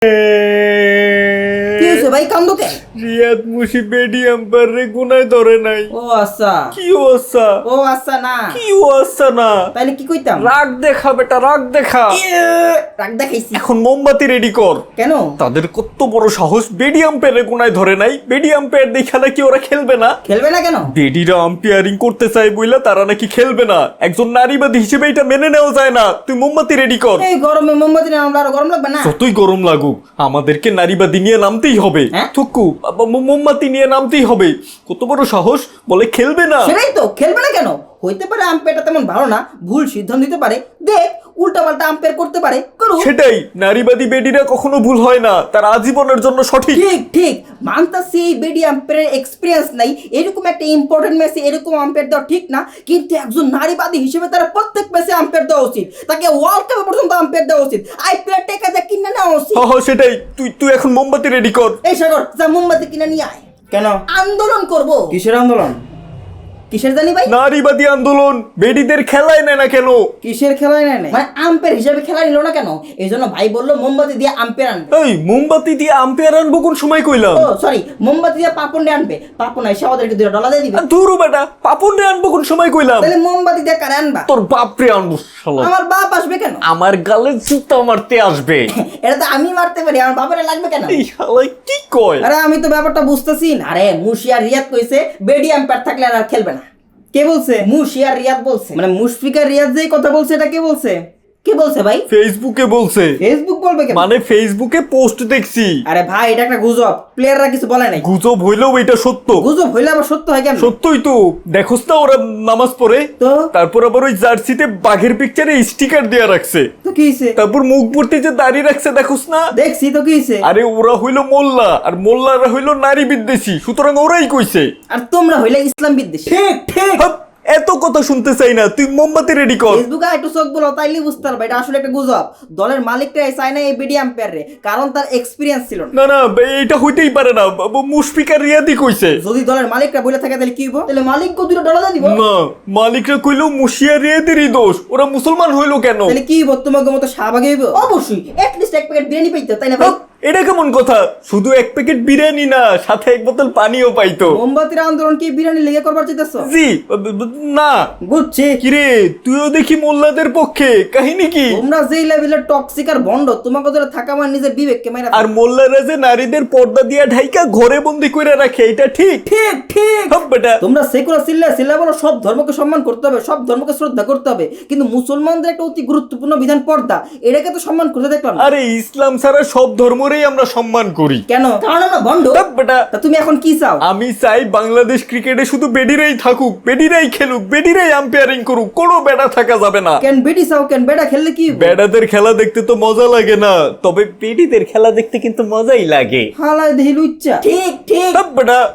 কি হয়েছে ভাই, কান্দো কেন? রিয়াদ মুশি বেডি আম্পায়ার রে গুনায় ধরে নাই। ও আচ্ছা, কি অবস্থা? ও আচ্ছা না, কি অবস্থা না? তাইলে কি কইতাম? রাগ দেখা বেটা, রাগ দেখা। রাগ দেখাইছি এখন মোমবাতি রেডি কর। কেন? তাদের কত বড় সাহস, বেডি আম্পায়ার রে গুনায় ধরে নাই। বেডি আম্পায়ার দেখা নাকি ওরা খেলবে না। খেলবে না কেন? বেডিরা আম্পায়ারিং করতে চায় বইলা তারা নাকি খেলবে না। একজন নারীবাদী হিসেবে এটা মেনে নেওয়া যায় না। তুই মোমবাতি রেডি কর। এই গরমে মোমবাতি না আমরা আরো গরম লাগবে না? যতই গরম লাগুক আমাদেরকে নারীবাদী নিয়ে নামতেই হবে। হ্যাঁ? থুকু মোমবাতি নিয়ে নামতেই হবে। কত বড় সাহস, বলে খেলবে না। সেটাই তো, খেলবে না কেন? হইতে পারে আম্পায়ারটা তেমন ভালো না, ভুল সিদ্ধান্ত দিতে পারে, দেখ উল্টা পাল্টা আম্পায়ার করতে পারে, করুক। সেটাই, নারীবাদী বেডিরা কখনো ভুল হয় না, তার আজীবনের জন্য সঠিক। ঠিক ঠিক মানতাছি এই বেডি আম্পায়ারের এক্সপিরিয়েন্স নাই, এরকম একটা ইম্পর্টেন্ট ম্যাচে এরকম আম্পায়ার দেওয়া ঠিক না, কিন্তু একজন নারীবাদী হিসেবে তারা প্রত্যেক ম্যাচে আম্পায়ার দেওয়া উচিত, তাকে ওয়ার্ল্ড কাপে পর্যন্ত আম্পায়ার দেওয়া উচিত, আইপিএল টেকা যা কিনে নেওয়া উচিত। সেটাই, তুই তুই এখন মোমবাতি রেডি কর। এই সাগর, যা মোমবাতি কিনে নিয়ে আয়। কেন? আন্দোলন করব। কিসের আন্দোলন? কিসের জানি ভাই? নারীবাদী আন্দোলন। বেডিদের খেলায় নেয় না কেন? কিসের খেলায় নেয় নাই? মানে আম্পায়ার হিসেবে খেলা নিল না কেন? এই জন্য ভাই বললো মোমবাতি দিয়ে আম্পায়ার আনবে। এই মোমবাতি দিয়ে আম্পায়ার আনবো কোন সময় কইলাম? ও সরি, মোমবাতি দিয়ে পাপনে আনবে, পাপন এসে আমাদেরকে $2 দিয়ে দিবে। ধুরু বেটা, পাপনে আনবো কোন সময় কইলাম? তাহলে মোমবাতি দিয়ে কারে আনবা? তোর বাপরে আনবো শালা। আমার বাপ আসবে কেন? আমার গালে জুতা মারতে আসবে। এটা তো আমি মারতে পারি, আমার বাপের লাগবে কেন? এই শালা কি কয়? আরে আমি তো ব্যাপারটা বুঝতেছি না। আরে মুশিয়া রিয়াদ কইছে বেডি আম্পায়ার থাকলে আর খেলবে না। কে বলছে? মুশিয়া রিয়াদ বলছে। মানে মুশফিকা রিয়াজ যেই কথা বলছে এটা কে বলছে? কি বলছে ভাই? ফেসবুকে বলছে। ফেসবুক বলবে কেন? মানে ফেসবুকে পোস্ট দেখছি। আরে ভাই এটা একটা গুজব, প্লেয়াররা কিছু বলে নাই। গুজব হইলেও এটা সত্য। গুজব হইলে আবার সত্য হয় কেন? সত্যই তো, দেখোস না ওরা নামাজ পড়ে, তো? তারপর আবার ওই জার্সিতে বাঘের পিকচারে স্টিকার দেয়া রাখছে, তো কি হইছে? তারপর মুখ ভর্তি যে দাড়ি রাখছে দেখোস না? দেখছি তো কি হইছে? আরে ওরা হইলো মোল্লা আর মোল্লারা হইলো নারী বিদ্বেষী, সুতরাং ওরাই কইছে। আর তোমরা হইলে ইসলাম বিদ্বেষী। ঠিক ঠিক। হাপ, এত কথা শুনতে চাই না, তুই মোমবাতি রেডি কর। ফেসবুকে একটু চোখ বলো, তাইলে বুঝতে পারবে এটা আসলে একটা গুজব। দলের মালিকটা চায় না এই বেডি আম্পায়ার রে, কারণ তার এক্সপিরিয়েন্স ছিল না। না না, এটা হইতেই পারে না, মুশফিকা রিয়াদি কইছে। যদি দলের মালিকরা বলে থাকে তাহলে কি হইব? তাহলে মালিককে $2 দিয়ে দিব। না, মালিকরা কইলো মুশিয়া রিয়াদেরই দোষ, ওরা মুসলমান হইলো কেন? তাহলে কি হইব? তোমাকে মতো শাহবাগে হইব? অবশ্যই অ্যাটলিস্ট এক প্যাকেট বিরিয়ানি পাইতো, তাই না ভাই? হাপ, এটা কেমন কথা? শুধু এক প্যাকেট বিরিয়ানি না, সাথে এক বোতল পানিও পাইতো। মোমবাতির আন্দোলন কি বিরিয়ানি লেগে করবার চাইতেছ? জি, না। বুঝছি। কিরে, তুইও দেখি মোল্লাদের পক্ষে, কাহিনী কি? তোমরা যেই লেভেলের টক্সিক আর ভন্ড, তোমাকে ধরে থাকা মানে নিজের বিবেককে মাইরা। আর মোল্লারা যে নারীদের পর্দা দিয়া ঢাইকা ঘরে বন্দি করে রাখে, এটা ঠিক? ঠিক ঠিক। হাপ বেটা, তোমরা সেকুলার সিল্লা বলো সব ধর্মকে সম্মান করতে হবে, সব ধর্মকে শ্রদ্ধা করতে হবে, কিন্তু মুসলমানদের একটা অতি গুরুত্বপূর্ণ বিধান পর্দা, এটাকে তো সম্মান করতে দেখলাম না। আরে ইসলাম ছাড়া সব ধর্মরেই আমরা সম্মান করি। কেন? কারণ আমরা ভন্ড। হাপ বেটা, তা তুমি এখন কি চাও? আমি চাই বাংলাদেশ ক্রিকেটে শুধু বেডিরাই থাকুক, বেডিরাই খেলুক, বেডিরাই আম্পায়ারিং করুক, কোনো বেটা থাকা যাবে না। কেন বেডি চাও? কেন বেডা খেললে কি হইব? বেডাদের খেলা দেখতে তো মজা লাগে না, তবে বেডিদের খেলা দেখতে কিন্তু মজাই লাগে। হালায় দেহি লুচ্চা। ঠিক ঠিক। হাপ বেটা,